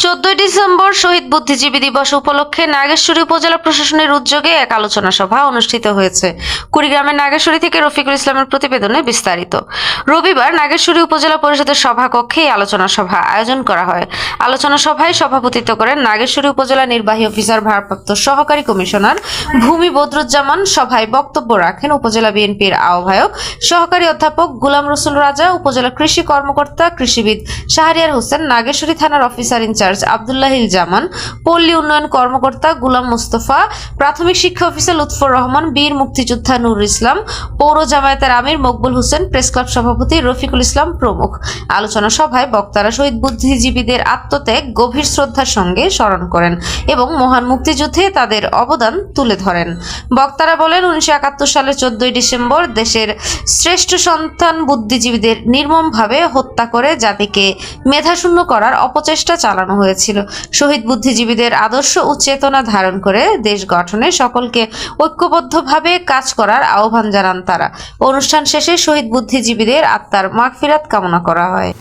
14 December শহীদ বুদ্ধিজীবী দিবস উপলক্ষে নাগেশ্বরী উপজেলা প্রশাসনের উদ্যোগে এক আলোচনা সভা অনুষ্ঠিত হয়েছে। কুড়িগ্রামের নাগেশ্বরী থেকে রফিকুল ইসলামের প্রতিবেদনে বিস্তারিত। রবিবার নাগেশ্বরী উপজেলা পরিষদের সভাকক্ষে এই আলোচনা সভা আয়োজন করা হয়। আলোচনা সভায় সভাপতিত্ব করেন নাগেশ্বরী উপজেলা নির্বাহী অফিসার ভারপ্রাপ্ত সহকারী কমিশনার ভূমি বদরুজ্জামান। সভায় বক্তব্য রাখেন উপজেলা বিএনপির আহ্বায়ক সহকারী অধ্যাপক গোলাম রসুল রাজা, উপজেলা কৃষি কর্মকর্তা কৃষিবিদ শাহরিয়ার হোসেন, নাগেশ্বরী থানার অফিসার ইনচার্জ আব্দুল্লাহিল জামান, পল্লী উন্নয়ন কর্মকর্তা গুলাম মুস্তফা, প্রাথমিক শিক্ষা অফিসার লুৎফর রহমান, বীর মুক্তিযোদ্ধা নুর ইসলাম, পৌর জামায়াতের আমির মকবুল হোসেন, প্রেস ক্লাব সভাপতি রফিকুল ইসলাম প্রমুখ। আলোচনা সভায় বক্তারা শহীদ বুদ্ধিজীবীদের আত্মত্যাগ গভীর শ্রদ্ধার সঙ্গে স্মরণ করেন এবং মহান মুক্তিযুদ্ধে তাদের অবদান তুলে ধরেন। বক্তারা বলেন, 1971 সালের 14 ডিসেম্বর দেশের শ্রেষ্ঠ সন্তান বুদ্ধিজীবীদের নির্মমভাবে হত্যা করে জাতিকে মেধাশূন্য করার অপচেষ্টা চালানো হয়েছিল। শহীদ বুদ্ধিজীবীদের আদর্শ ও চেতনা ধারণ করে দেশ গঠনে সকলকে ঐক্যবদ্ধভাবে কাজ করার আহ্বান জানান তারা। অনুষ্ঠান শেষে শহীদ বুদ্ধিজীবীদের আত্মার মাগফিরাত কামনা করা হয়।